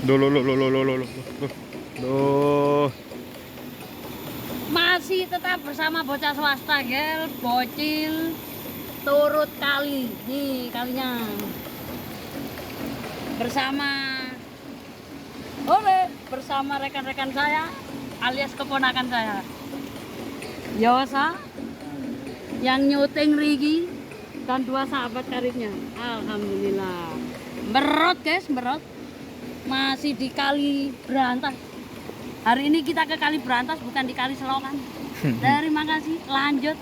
Duh. Masih tetap bersama bocah swasta, gel, bocil, turut kali. Nih kalinya. Bersama rekan-rekan saya alias keponakan saya. Yosa yang nyuting Rigi dan 2 sahabat karibnya. Alhamdulillah. Berot guys, berot. Masih di Kali Berantas. Hari ini kita ke Kali Berantas, bukan di Kali Selokan. Terima kasih. Lanjut.